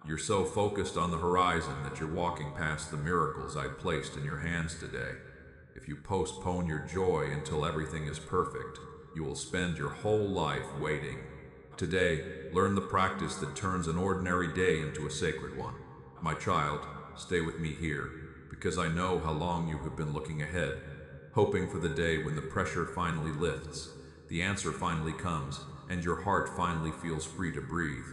You're so focused on the horizon that you're walking past the miracles I placed in your hands today. If you postpone your joy until everything is perfect, you will spend your whole life waiting. Today, learn the practice that turns an ordinary day into a sacred one. My child, stay with me here, because I know how long you have been looking ahead, hoping for the day when the pressure finally lifts, the answer finally comes, and your heart finally feels free to breathe.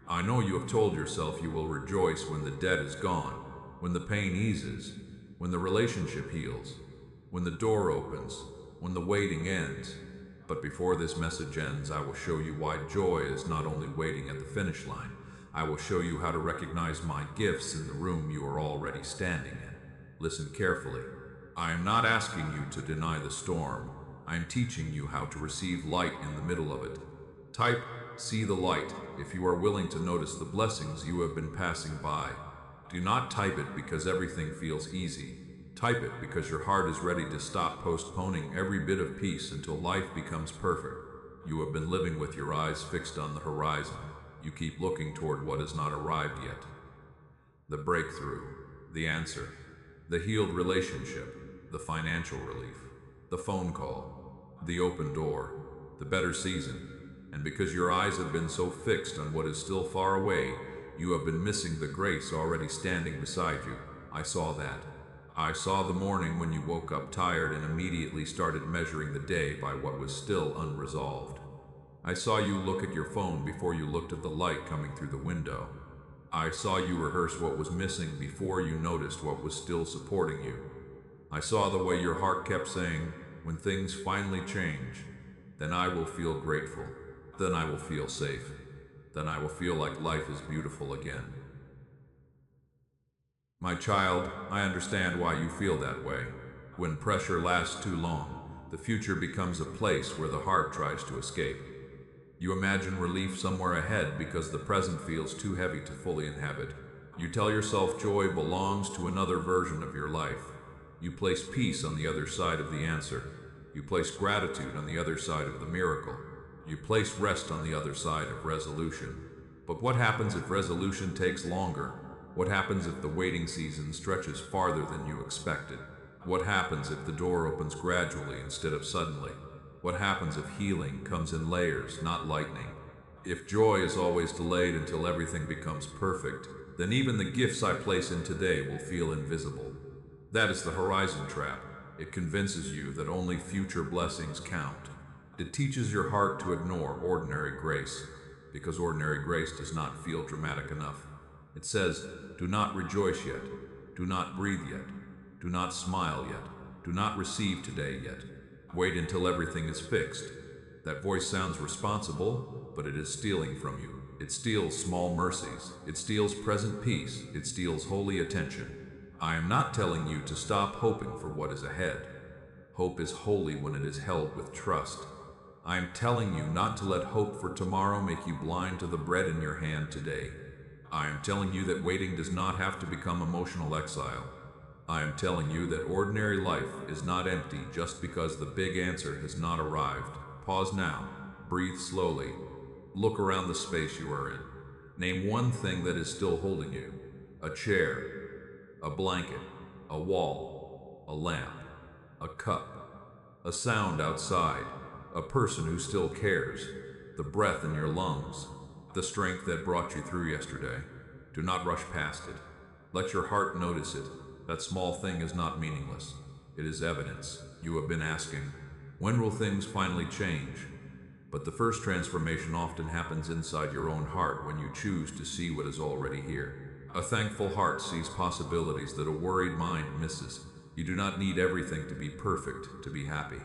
I know you have told yourself you will rejoice when the debt is gone, when the pain eases, when the relationship heals, when the door opens, when the waiting ends. But before this message ends, I will show you why joy is not only waiting at the finish line. I will show you how to recognize my gifts in the room you are already standing in. Listen carefully. I am not asking you to deny the storm. I am teaching you how to receive light in the middle of it. Type, "See the light," if you are willing to notice the blessings you have been passing by. Do not type it because everything feels easy. Type it because your heart is ready to stop postponing every bit of peace until life becomes perfect. You have been living with your eyes fixed on the horizon. You keep looking toward what has not arrived yet. The breakthrough, the answer, the healed relationship, the financial relief, the phone call, the open door, the better season. And because your eyes have been so fixed on what is still far away, you have been missing the grace already standing beside you. I saw that. I saw the morning when you woke up tired and immediately started measuring the day by what was still unresolved. I saw you look at your phone before you looked at the light coming through the window. I saw you rehearse what was missing before you noticed what was still supporting you. I saw the way your heart kept saying, "When things finally change, then I will feel grateful. Then I will feel safe. Then I will feel like life is beautiful again." My child, I understand why you feel that way. When pressure lasts too long, the future becomes a place where the heart tries to escape. You imagine relief somewhere ahead because the present feels too heavy to fully inhabit. You tell yourself joy belongs to another version of your life. You place peace on the other side of the answer. You place gratitude on the other side of the miracle. You place rest on the other side of resolution. But what happens if resolution takes longer? What happens if the waiting season stretches farther than you expected? What happens if the door opens gradually instead of suddenly? What happens if healing comes in layers, not lightning? If joy is always delayed until everything becomes perfect, then even the gifts I place in today will feel invisible. That is the horizon trap. It convinces you that only future blessings count. It teaches your heart to ignore ordinary grace, because ordinary grace does not feel dramatic enough. It says, "Do not rejoice yet. Do not breathe yet. Do not smile yet. Do not receive today yet. Wait until everything is fixed." That voice sounds responsible, but it is stealing from you. It steals small mercies. It steals present peace. It steals holy attention. I am not telling you to stop hoping for what is ahead. Hope is holy when it is held with trust. I am telling you not to let hope for tomorrow make you blind to the bread in your hand today. I am telling you that waiting does not have to become emotional exile. I am telling you that ordinary life is not empty just because the big answer has not arrived. Pause now. Breathe slowly. Look around the space you are in. Name one thing that is still holding you. A chair, a blanket, a wall, a lamp, a cup, a sound outside, a person who still cares, the breath in your lungs, the strength that brought you through yesterday. Do not rush past it. Let your heart notice it. That small thing is not meaningless. It is evidence. You have been asking, when will things finally change? But the first transformation often happens inside your own heart when you choose to see what is already here. A thankful heart sees possibilities that a worried mind misses. You do not need everything to be perfect to be happy.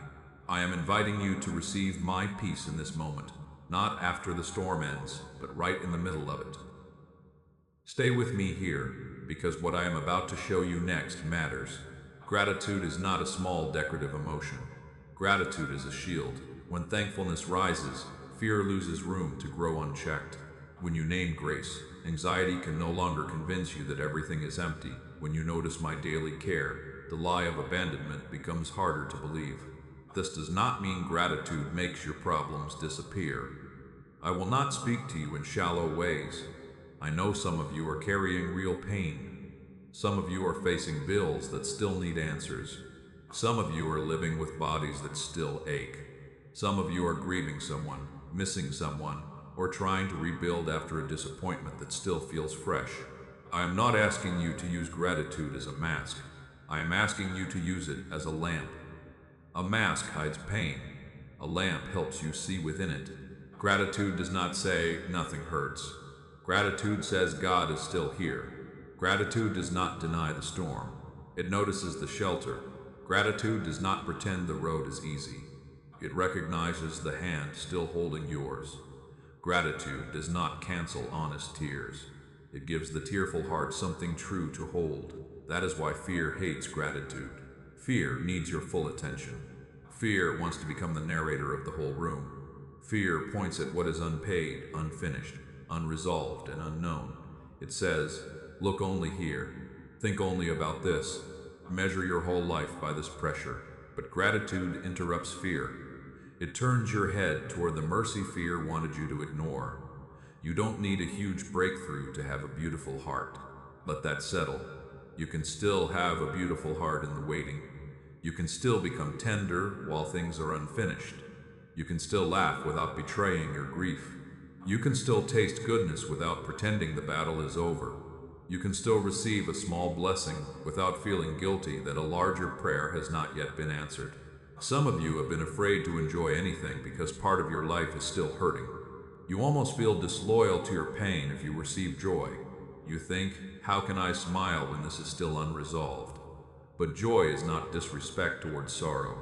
I am inviting you to receive my peace in this moment. Not after the storm ends, but right in the middle of it. Stay with me here, because what I am about to show you next matters. Gratitude is not a small decorative emotion. Gratitude is a shield. When thankfulness rises, fear loses room to grow unchecked. When you name grace, anxiety can no longer convince you that everything is empty. When you notice my daily care, the lie of abandonment becomes harder to believe. This does not mean gratitude makes your problems disappear. I will not speak to you in shallow ways. I know some of you are carrying real pain. Some of you are facing bills that still need answers. Some of you are living with bodies that still ache. Some of you are grieving someone, missing someone, or trying to rebuild after a disappointment that still feels fresh. I am not asking you to use gratitude as a mask. I am asking you to use it as a lamp. A mask hides pain. A lamp helps you see within it. Gratitude does not say, nothing hurts. Gratitude says God is still here. Gratitude does not deny the storm. It notices the shelter. Gratitude does not pretend the road is easy. It recognizes the hand still holding yours. Gratitude does not cancel honest tears. It gives the tearful heart something true to hold. That is why fear hates gratitude. Fear needs your full attention. Fear wants to become the narrator of the whole room. Fear points at what is unpaid, unfinished, unresolved, and unknown. It says, look only here. Think only about this. Measure your whole life by this pressure. But gratitude interrupts fear. It turns your head toward the mercy fear wanted you to ignore. You don't need a huge breakthrough to have a beautiful heart. Let that settle. You can still have a beautiful heart in the waiting. You can still become tender while things are unfinished. You can still laugh without betraying your grief. You can still taste goodness without pretending the battle is over. You can still receive a small blessing without feeling guilty that a larger prayer has not yet been answered. Some of you have been afraid to enjoy anything because part of your life is still hurting. You almost feel disloyal to your pain if you receive joy. You think, how can I smile when this is still unresolved? But joy is not disrespect towards sorrow.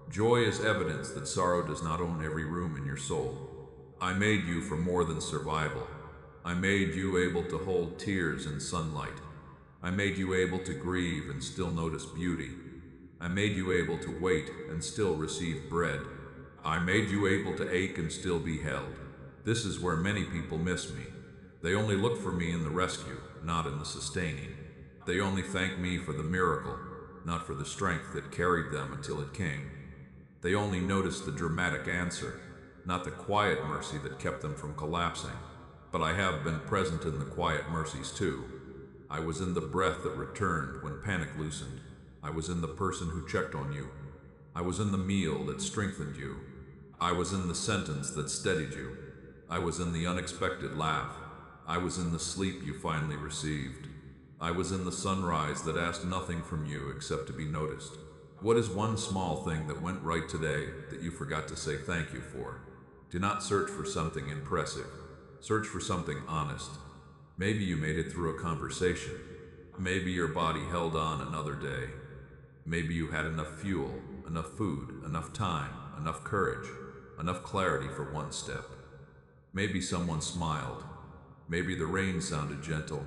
Joy is evidence that sorrow does not own every room in your soul. I made you for more than survival. I made you able to hold tears in sunlight. I made you able to grieve and still notice beauty. I made you able to wait and still receive bread. I made you able to ache and still be held. This is where many people miss me. They only look for me in the rescue, not in the sustaining. They only thank me for the miracle, not for the strength that carried them until it came. They only notice the dramatic answer, not the quiet mercy that kept them from collapsing. But I have been present in the quiet mercies too. I was in the breath that returned when panic loosened. I was in the person who checked on you. I was in the meal that strengthened you. I was in the sentence that steadied you. I was in the unexpected laugh. I was in the sleep you finally received. I was in the sunrise that asked nothing from you except to be noticed. What is one small thing that went right today that you forgot to say thank you for? Do not search for something impressive. Search for something honest. Maybe you made it through a conversation. Maybe your body held on another day. Maybe you had enough fuel, enough food, enough time, enough courage, enough clarity for one step. Maybe someone smiled. Maybe the rain sounded gentle.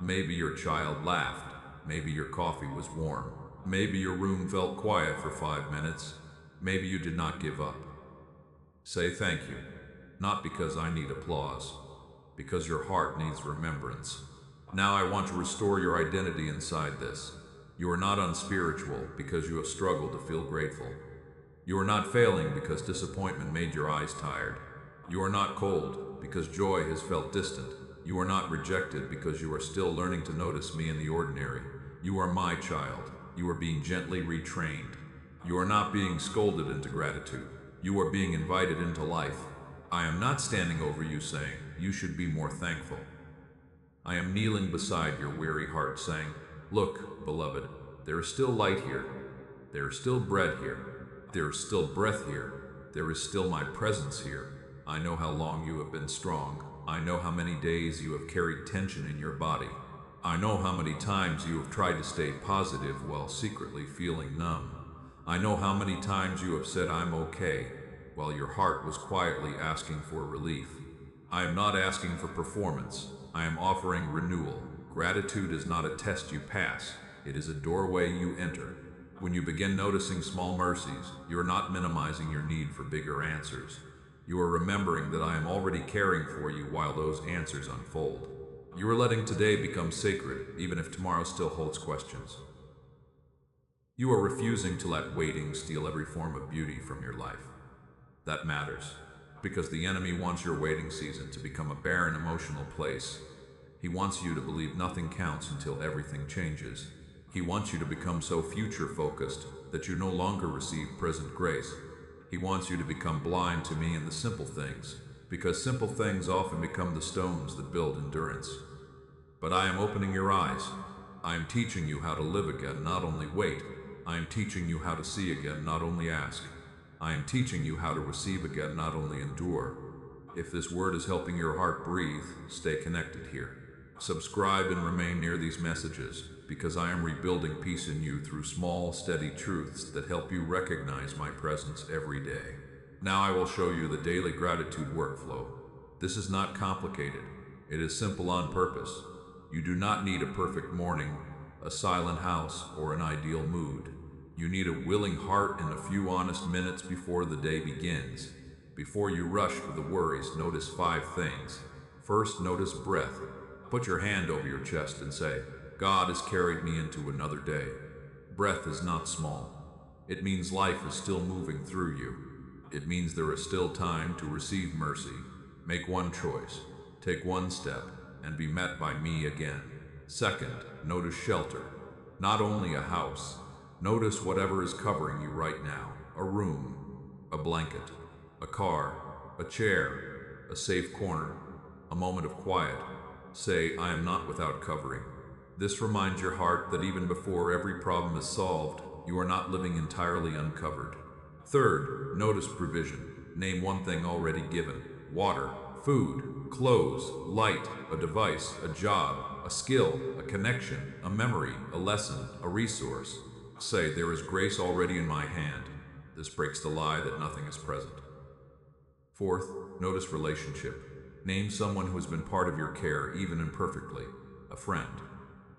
Maybe your child laughed. Maybe your coffee was warm. Maybe your room felt quiet for 5 minutes. Maybe you did not give up. Say thank you, not because I need applause, because your heart needs remembrance. Now I want to restore your identity inside this. You are not unspiritual because you have struggled to feel grateful. You are not failing because disappointment made your eyes tired. You are not cold because joy has felt distant. You are not rejected because you are still learning to notice me in the ordinary. You are my child. You are being gently retrained. You are not being scolded into gratitude. You are being invited into life. I am not standing over you saying, you should be more thankful. I am kneeling beside your weary heart saying, look, beloved, there is still light here. There is still bread here. There is still breath here. There is still my presence here. I know how long you have been strong. I know how many days you have carried tension in your body. I know how many times you have tried to stay positive while secretly feeling numb. I know how many times you have said I'm okay, while your heart was quietly asking for relief. I am not asking for performance. I am offering renewal. Gratitude is not a test you pass. It is a doorway you enter. When you begin noticing small mercies, you are not minimizing your need for bigger answers. You are remembering that I am already caring for you while those answers unfold. You are letting today become sacred, even if tomorrow still holds questions. You are refusing to let waiting steal every form of beauty from your life. That matters, because the enemy wants your waiting season to become a barren emotional place. He wants you to believe nothing counts until everything changes. He wants you to become so future-focused that you no longer receive present grace. He wants you to become blind to me in the simple things, because simple things often become the stones that build endurance. But I am opening your eyes. I am teaching you how to live again, not only wait. I am teaching you how to see again, not only ask. I am teaching you how to receive again, not only endure. If this word is helping your heart breathe, stay connected here. Subscribe and remain near these messages, because I am rebuilding peace in you through small, steady truths that help you recognize my presence every day. Now I will show you the daily gratitude workflow. This is not complicated. It is simple on purpose. You do not need a perfect morning, a silent house, or an ideal mood. You need a willing heart and a few honest minutes before the day begins. Before you rush for the worries, notice 5 things. First, notice breath. Put your hand over your chest and say, God has carried me into another day. Breath is not small. It means life is still moving through you. It means there is still time to receive mercy. Make one choice, take one step, and be met by me again. Second, notice shelter. Not only a house. Notice whatever is covering you right now. A room, a blanket, a car, a chair, a safe corner, a moment of quiet. Say, I am not without covering. This reminds your heart that even before every problem is solved, you are not living entirely uncovered. Third, notice provision. Name one thing already given. Water, food, clothes, light, a device, a job, a skill, a connection, a memory, a lesson, a resource. Say, there is grace already in my hand. This breaks the lie that nothing is present. Fourth, notice relationship. Name someone who has been part of your care, even imperfectly. A friend,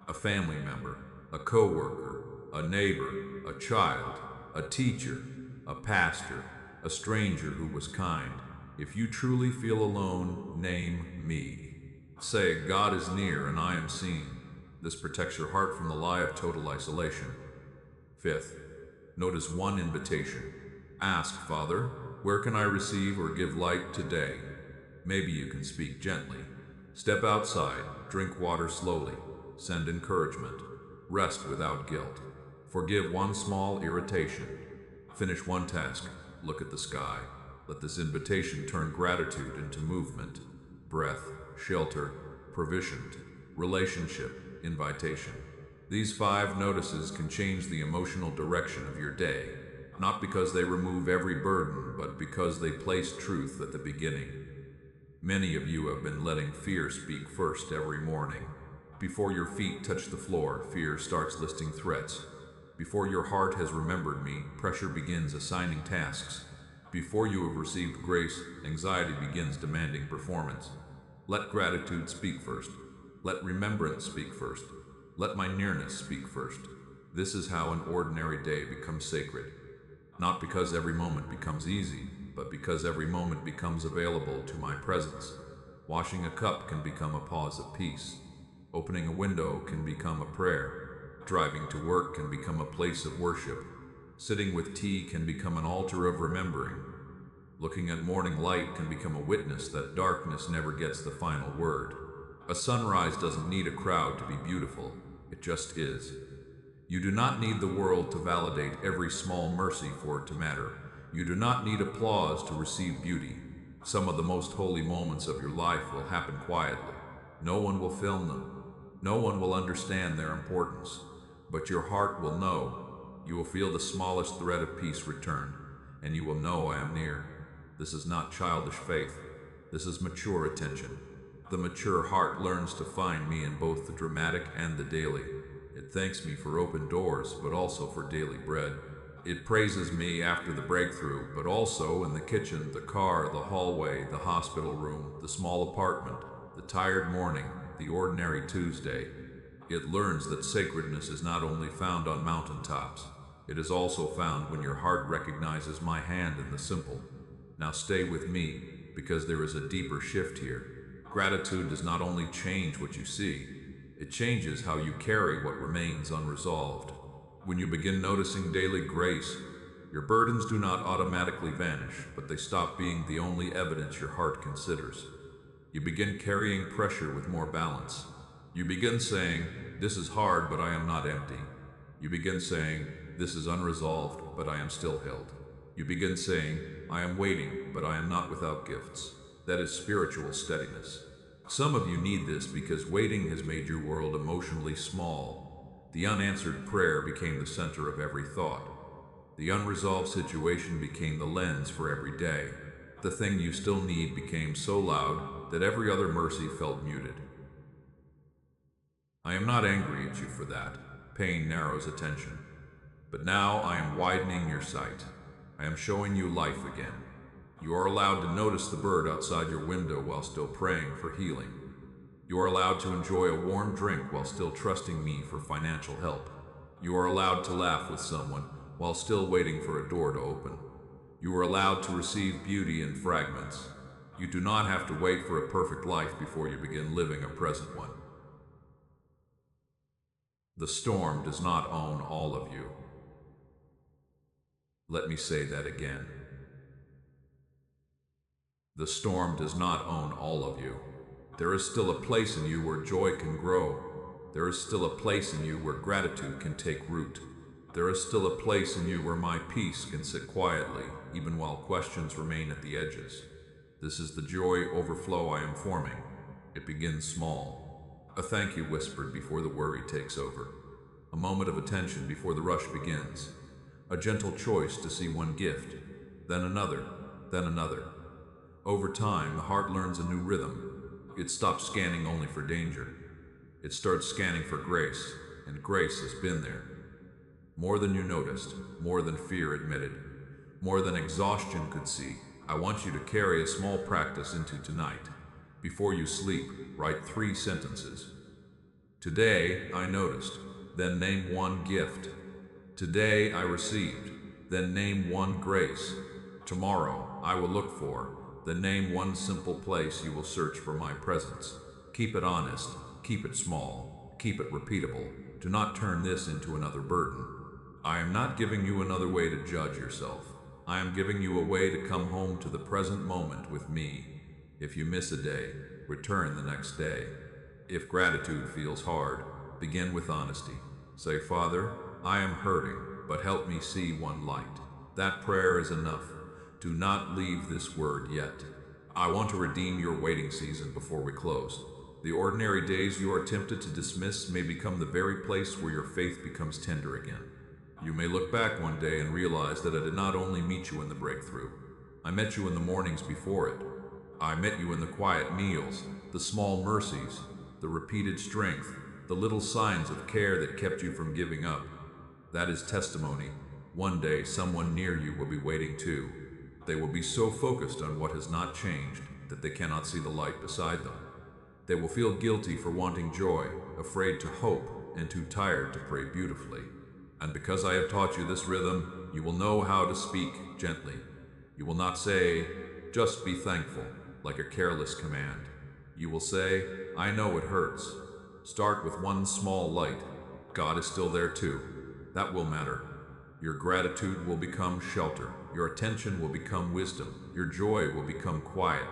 a family member, a co-worker, a neighbor, a child, a teacher, a pastor, a stranger who was kind. If you truly feel alone, name me. Say, God is near and I am seen. This protects your heart from the lie of total isolation. Fifth, notice one invitation. Ask, Father, where can I receive or give light today? Maybe you can speak gently. Step outside, drink water slowly, send encouragement, rest without guilt. Forgive one small irritation. Finish one task, look at the sky. Let this invitation turn gratitude into movement. Breath, shelter, provision, relationship, invitation. These 5 notices can change the emotional direction of your day, not because they remove every burden, but because they place truth at the beginning. Many of you have been letting fear speak first every morning. Before your feet touch the floor, fear starts listing threats. Before your heart has remembered me, pressure begins assigning tasks. Before you have received grace, anxiety begins demanding performance. Let gratitude speak first. Let remembrance speak first. Let my nearness speak first. This is how an ordinary day becomes sacred. Not because every moment becomes easy, but because every moment becomes available to my presence. Washing a cup can become a pause of peace. Opening a window can become a prayer. Driving to work can become a place of worship. Sitting with tea can become an altar of remembering. Looking at morning light can become a witness that darkness never gets the final word. A sunrise doesn't need a crowd to be beautiful. It just is. You do not need the world to validate every small mercy for it to matter. You do not need applause to receive beauty. Some of the most holy moments of your life will happen quietly. No one will film them. No one will understand their importance. But your heart will know. You will feel the smallest thread of peace return, and you will know I am near. This is not childish faith. This is mature attention. The mature heart learns to find me in both the dramatic and the daily. It thanks me for open doors, but also for daily bread. It praises me after the breakthrough, but also in the kitchen, the car, the hallway, the hospital room, the small apartment, the tired morning, the ordinary Tuesday. It learns that sacredness is not only found on mountaintops, it is also found when your heart recognizes my hand in the simple. Now stay with me, because there is a deeper shift here. Gratitude does not only change what you see, it changes how you carry what remains unresolved. When you begin noticing daily grace, your burdens do not automatically vanish, but they stop being the only evidence your heart considers. You begin carrying pressure with more balance. You begin saying, "This is hard, but I am not empty." You begin saying, "This is unresolved, but I am still held." You begin saying, "I am waiting, but I am not without gifts." That is spiritual steadiness. Some of you need this because waiting has made your world emotionally small. The unanswered prayer became the center of every thought. The unresolved situation became the lens for every day. The thing you still need became so loud that every other mercy felt muted. I am not angry at you for that. Pain narrows attention. But now I am widening your sight. I am showing you life again. You are allowed to notice the bird outside your window while still praying for healing. You are allowed to enjoy a warm drink while still trusting me for financial help. You are allowed to laugh with someone while still waiting for a door to open. You are allowed to receive beauty in fragments. You do not have to wait for a perfect life before you begin living a present one. The storm does not own all of you. Let me say that again. The storm does not own all of you. There is still a place in you where joy can grow. There is still a place in you where gratitude can take root. There is still a place in you where my peace can sit quietly, even while questions remain at the edges. This is the joy overflow I am forming. It begins small. A thank you whispered before the worry takes over. A moment of attention before the rush begins. A gentle choice to see one gift, then another, then another. Over time, the heart learns a new rhythm. It stops scanning only for danger. It starts scanning for grace, and grace has been there. More than you noticed, more than fear admitted, more than exhaustion could see. I want you to carry a small practice into tonight. Before you sleep, write 3 sentences. Today, I noticed, then name 1 gift. Today, I received, then name 1 grace. Tomorrow, I will look for, then name 1 simple place you will search for my presence. Keep it honest, keep it small, keep it repeatable. Do not turn this into another burden. I am not giving you another way to judge yourself. I am giving you a way to come home to the present moment with me. If you miss a day, return the next day. If gratitude feels hard, begin with honesty. Say, "Father, I am hurting, but help me see one light." That prayer is enough. Do not leave this word yet. I want to redeem your waiting season before we close. The ordinary days you are tempted to dismiss may become the very place where your faith becomes tender again. You may look back one day and realize that I did not only meet you in the breakthrough. I met you in the mornings before it. I met you in the quiet meals, the small mercies, the repeated strength, the little signs of care that kept you from giving up. That is testimony. One day someone near you will be waiting too. They will be so focused on what has not changed that they cannot see the light beside them. They will feel guilty for wanting joy, afraid to hope, and too tired to pray beautifully. And because I have taught you this rhythm, you will know how to speak gently. You will not say, "Just be thankful," like a careless command. You will say, "I know it hurts." Start with 1 small light. God is still there too. That will matter. Your gratitude will become shelter. Your attention will become wisdom. Your joy will become quiet.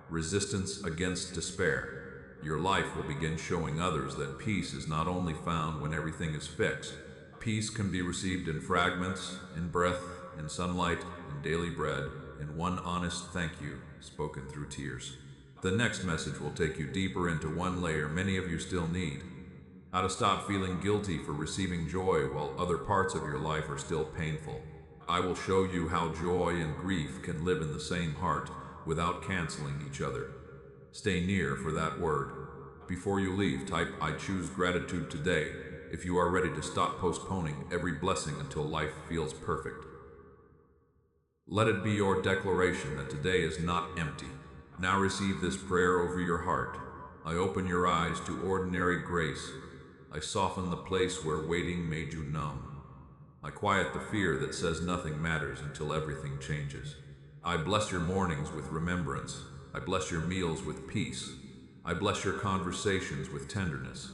Resistance against despair. Your life will begin showing others that peace is not only found when everything is fixed. Peace can be received in fragments, in breath, in sunlight, in daily bread, in one honest thank you spoken through tears. The next message will take you deeper into one layer many of you still need. How to stop feeling guilty for receiving joy while other parts of your life are still painful. I will show you how joy and grief can live in the same heart without canceling each other. Stay near for that word. Before you leave, type "I choose gratitude today" if you are ready to stop postponing every blessing until life feels perfect. Let it be your declaration that today is not empty. Now receive this prayer over your heart. I open your eyes to ordinary grace. I soften the place where waiting made you numb. I quiet the fear that says nothing matters until everything changes. I bless your mornings with remembrance. I bless your meals with peace. I bless your conversations with tenderness.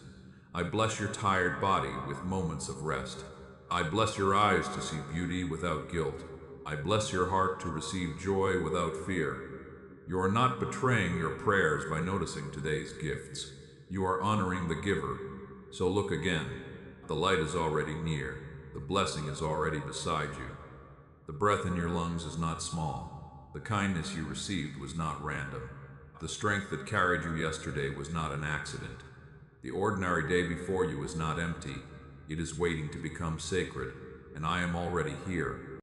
I bless your tired body with moments of rest. I bless your eyes to see beauty without guilt. I bless your heart to receive joy without fear. You are not betraying your prayers by noticing today's gifts. You are honoring the giver. So look again. The light is already near. The blessing is already beside you. The breath in your lungs is not small. The kindness you received was not random. The strength that carried you yesterday was not an accident. The ordinary day before you is not empty. It is waiting to become sacred, and I am already here,